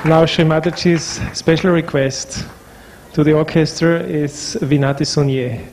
Now Sri Mataji's special request to the orchestra is Vinati Suniye.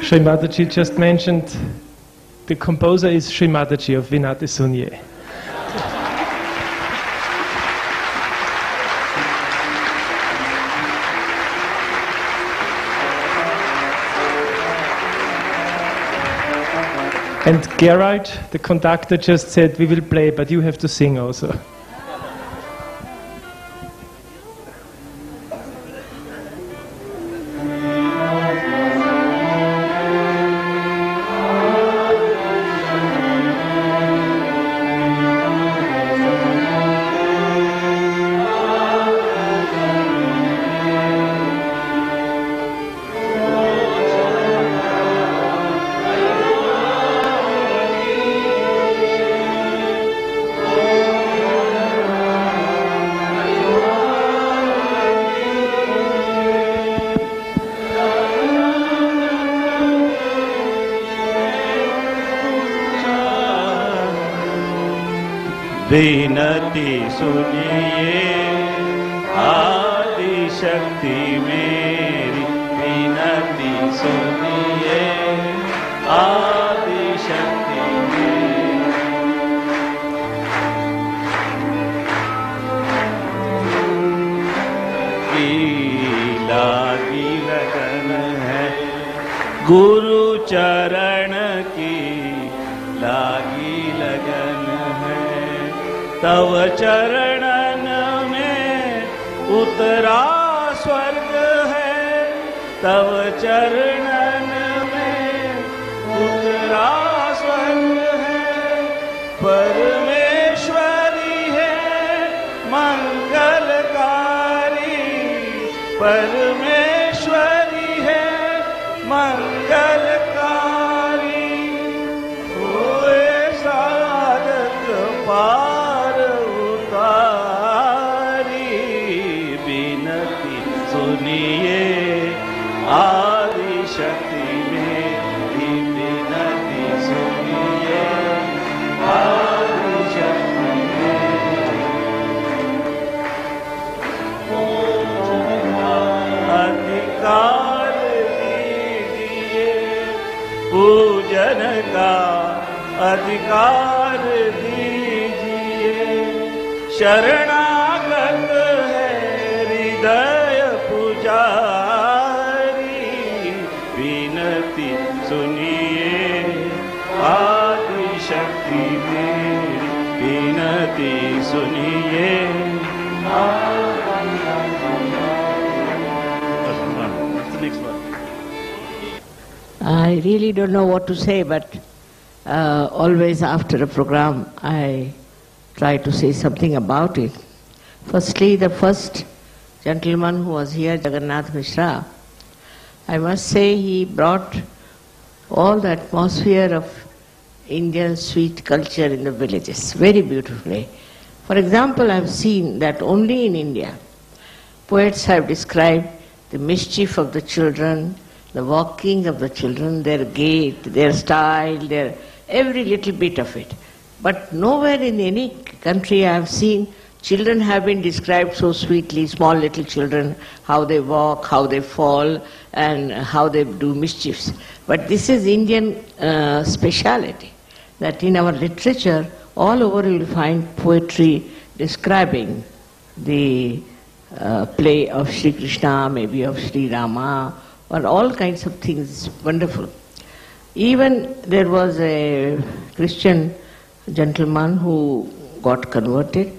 Sri Mataji just mentioned the composer is Sri Mataji of Vinati Suniye. And Gerald, the conductor, just said, we will play, but you have to sing also. विनती सुनिए आदि शक्ति मेरी, विनती सुनिए आदि शक्ति मेरी। लागी लगन है गुरु चरण की, लागी लगन है तव चरणन में उतरा स्वर्ग है, तव चरणन में उतरा स्वर्ग है। परमेश्वरी है मंगलकारी, परमेश्वरी है मंगलकारी। होए साधक पार सुनिए आदि शक्ति मेरी, विनती सुनिए आदि शक्ति मेरी। अधिकार दीजिए पूजन का, अधिकार दीजिए। शरणागत है हृदय पुजारी, विनती सुनिए आदि शक्ति मेरी, विनती सुनिए आदि शक्ति मेरी। I really don't know what to say, but always after a program I try to say something about it. Firstly, the first gentleman who was here, Jagannath Mishra, I must say he brought all the atmosphere of Indian sweet culture in the villages very beautifully. For example, I have seen that only in India, poets have described the mischief of the children, the walking of the children, their gait, their style, their every little bit of it. But nowhere in any country I have seen children have been described so sweetly, small little children, how they walk, how they fall, and how they do mischiefs. But this is Indian speciality, that in our literature, all over you will find poetry describing the play of Sri Krishna, maybe of Sri Rama, or all kinds of things. It's wonderful. Even there was a Christian gentleman who got converted.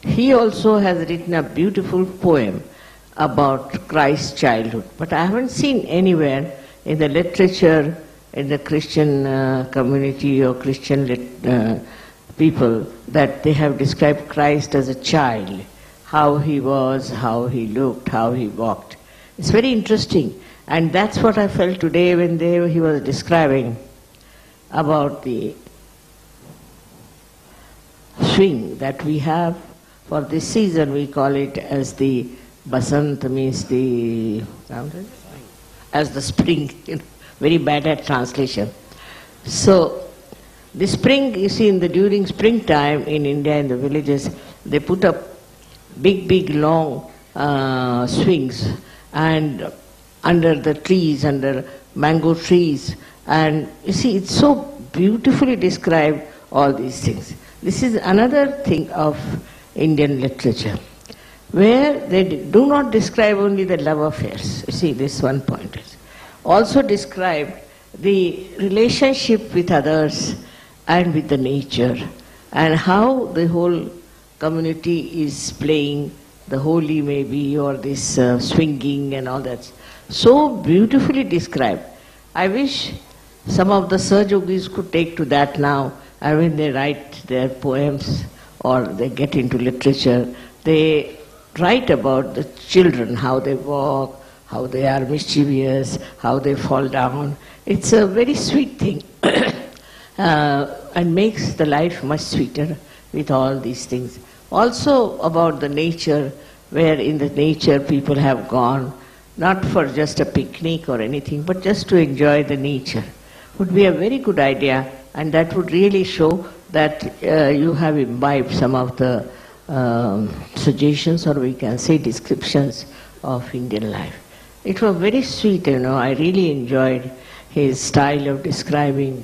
He also has written a beautiful poem about Christ's childhood. But I haven't seen anywhere in the literature, in the Christian community or Christian people, that they have described Christ as a child, how he was, how he looked, how he walked. It's very interesting. And that's what I felt today when he was describing about the swing that we have for this season. We call it as the Basant, means as the spring. Very bad at translation. So the spring, you see, during springtime in India, in the villages, they put up big long swings and under the trees, under mango trees, and you see, it's so beautifully described, all these things. This is another thing of Indian literature, where they do not describe only the love affairs. You see, this one point is also describe the relationship with others and with the nature, and how the whole community is playing the Holi maybe, or this swinging and all that. So beautifully described. I wish some of the Sahajogis could take to that now, and when they write their poems or they get into literature, they write about the children, how they walk, how they are mischievous, how they fall down. It's a very sweet thing and makes the life much sweeter with all these things. Also about the nature, where in the nature people have gone, not for just a picnic or anything, but just to enjoy the nature. Would be a very good idea, and that would really show that you have imbibed some of the suggestions, or we can say descriptions of Indian life. It was very sweet, I really enjoyed his style of describing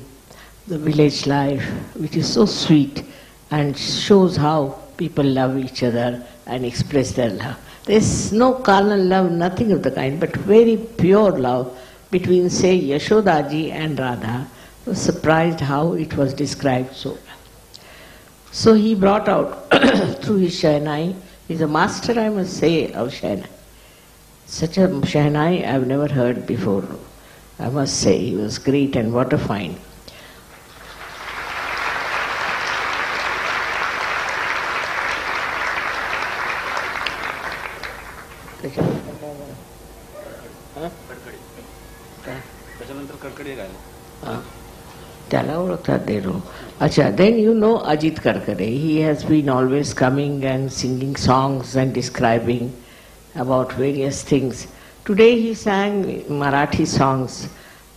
the village life, which is so sweet and shows how people love each other and express their love. There's no carnal love, nothing of the kind, but very pure love between, say, Yashodaji and Radha. I was surprised how it was described so well. So he brought out through his Shehnai. He's a master, I must say, of Shehnai. Such a Shehnai I've never heard before. I must say, he was great, and what a find. Then you know Ajit Karkare. He has been always coming and singing songs and describing about various things. Today he sang Marathi songs.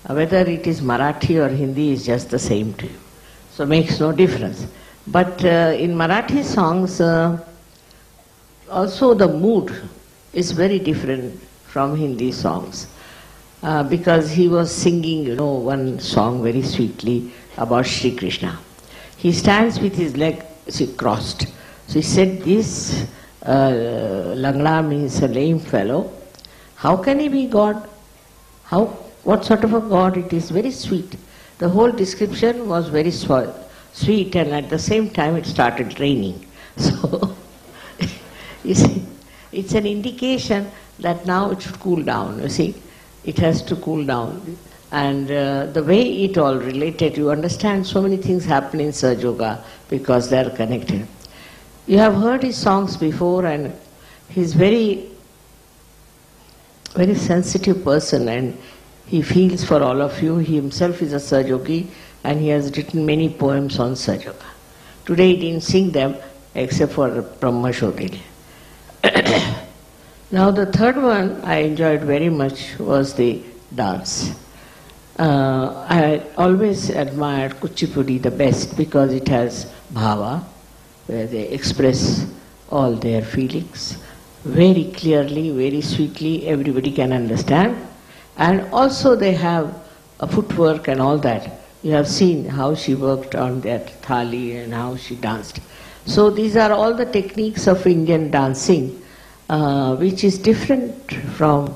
Whether it is Marathi or Hindi is just the same to him. So makes no difference. But in Marathi songs, also the mood is very different from Hindi songs. Because he was singing, one song very sweetly about Sri Krishna. He stands with his leg crossed. So he said, this Langla means a lame fellow. How can he be God? What sort of a God it is? Very sweet. The whole description was very sweet, and at the same time it started raining. So, you see, it's an indication that now it should cool down, you see. It has to cool down. And the way it all related, you understand so many things happen in Sahaja because they are connected. You have heard his songs before, and he's very sensitive person, and he feels for all of you. He himself is a Sahajogi, and he has written many poems on Sahaja. Today he didn't sing them except for Brahma Shodhili. Now the third one I enjoyed very much was the dance. I always admired Kuchipudi the best because it has bhava, where they express all their feelings very clearly, very sweetly, everybody can understand. And also they have a footwork and all that. You have seen how she worked on that thali and how she danced. So these are all the techniques of Indian dancing, which is different from,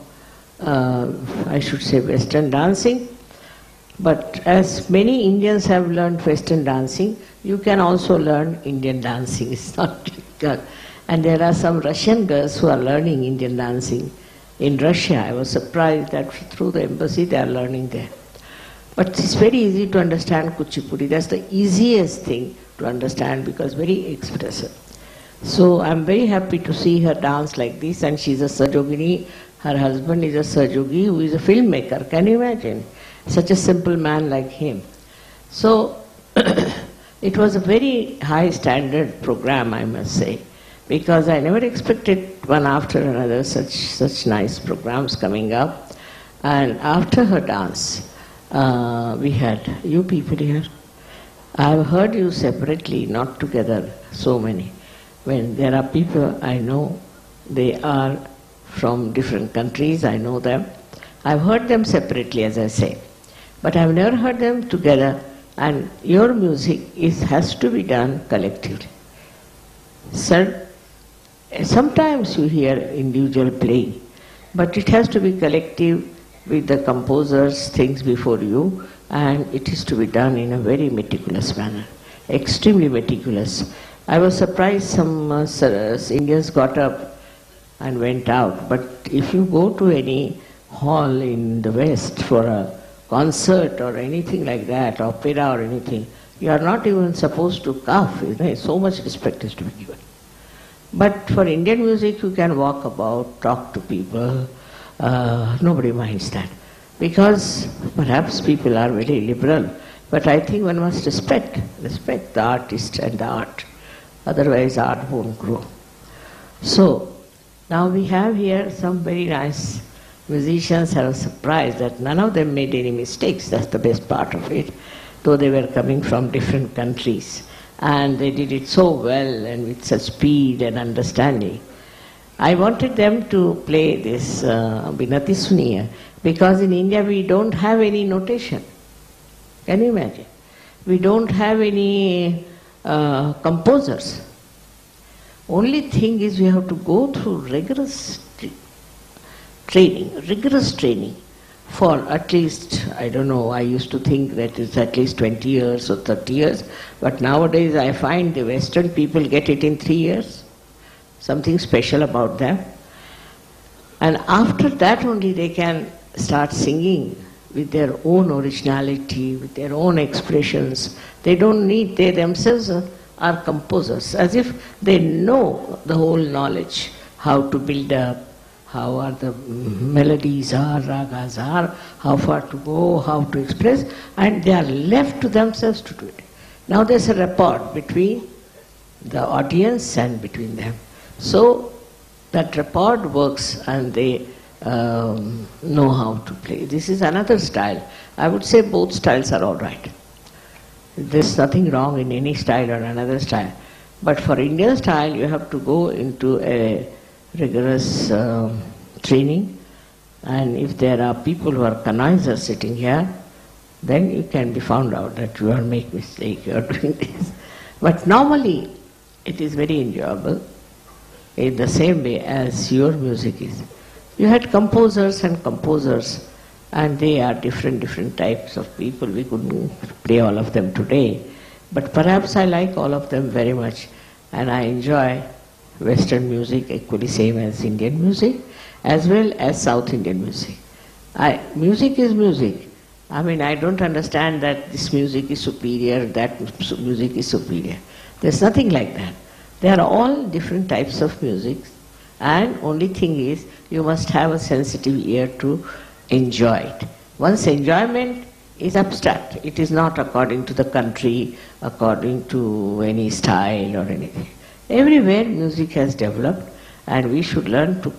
I should say, Western dancing. But as many Indians have learned Western dancing, you can also learn Indian dancing. It's not difficult. And there are some Russian girls who are learning Indian dancing in Russia. I was surprised that through the embassy they are learning there. But it's very easy to understand Kuchipudi. That's the easiest thing to understand because very expressive. So I'm very happy to see her dance like this, and she's a Sahajogini. Her husband is a Sahajogi who is a filmmaker. Can you imagine? Such a simple man like him. So it was a very high standard program, I must say, because I never expected one after another such nice programs coming up. And after her dance, we had you people here. I've heard you separately, not together, so many. When there are people I know, they are from different countries, I know them. I've heard them separately, as I say, but I've never heard them together, and your music has to be done collectively. Sir, sometimes you hear individual playing, but it has to be collective with the composers, things before you, and it is to be done in a very meticulous manner, extremely meticulous. I was surprised some Indians got up and went out, but if you go to any hall in the West for a concert or anything like that, opera or anything, you are not even supposed to cough. So much respect is to be given. But for Indian music, you can walk about, talk to people. Nobody minds that, because perhaps people are very liberal, but I think one must respect the artist and the art, otherwise art won't grow. So now we have here some very nice musicians. I was surprised that none of them made any mistakes. That's the best part of it, though they were coming from different countries, and they did it so well and with such speed and understanding. I wanted them to play this Binati Suniye, because in India we don't have any notation. Can you imagine? We don't have any composers. Only thing is we have to go through rigorous training for at least, I don't know, I used to think that it's at least 20 years or 30 years, but nowadays I find the Western people get it in 3 years. Something special about them. And after that only they can start singing with their own originality, with their own expressions. They don't need, they themselves are composers, as if they know the whole knowledge, how to build up, how are the melodies are, ragas are, how far to go, how to express, and they are left to themselves to do it. Now there's a rapport between the audience and between them. So that rapport works, and they know how to play. This is another style. I would say both styles are all right. There's nothing wrong in any style or another style. But for Indian style, you have to go into a rigorous training, and if there are people who are connoisseurs sitting here, then you can be found out that you are making mistake, you are doing this. But normally, it is very enjoyable, in the same way as your music is. You had composers, and they are different types of people. We couldn't play all of them today, but perhaps I like all of them very much, and I enjoy Western music equally same as Indian music, as well as South Indian music. Music is music. I mean, I don't understand that this music is superior, that music is superior. There's nothing like that. They are all different types of music, and only thing is you must have a sensitive ear to enjoy it. One's enjoyment is abstract. It is not according to the country, according to any style or anything. Everywhere music has developed, and we should learn to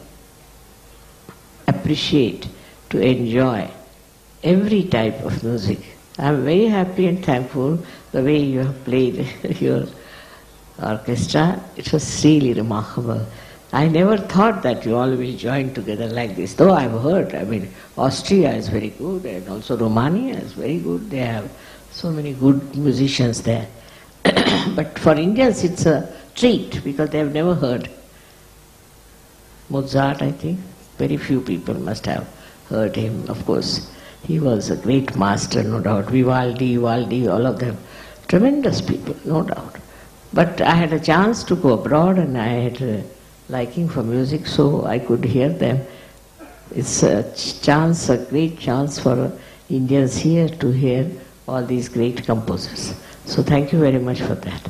appreciate, to enjoy every type of music. I am very happy and thankful the way you have played your orchestra. It was really remarkable. I never thought that you all will join together like this, though I've heard. I mean, Austria is very good, and also Romania is very good. They have so many good musicians there. But for Indians it's a treat, because they have never heard. Mozart, I think, very few people must have heard him. Of course, he was a great master, no doubt. Vivaldi, all of them, tremendous people, no doubt. But I had a chance to go abroad, and I had a liking for music, so I could hear them. It's a chance, a great chance for Indians here to hear all these great composers. So thank you very much for that.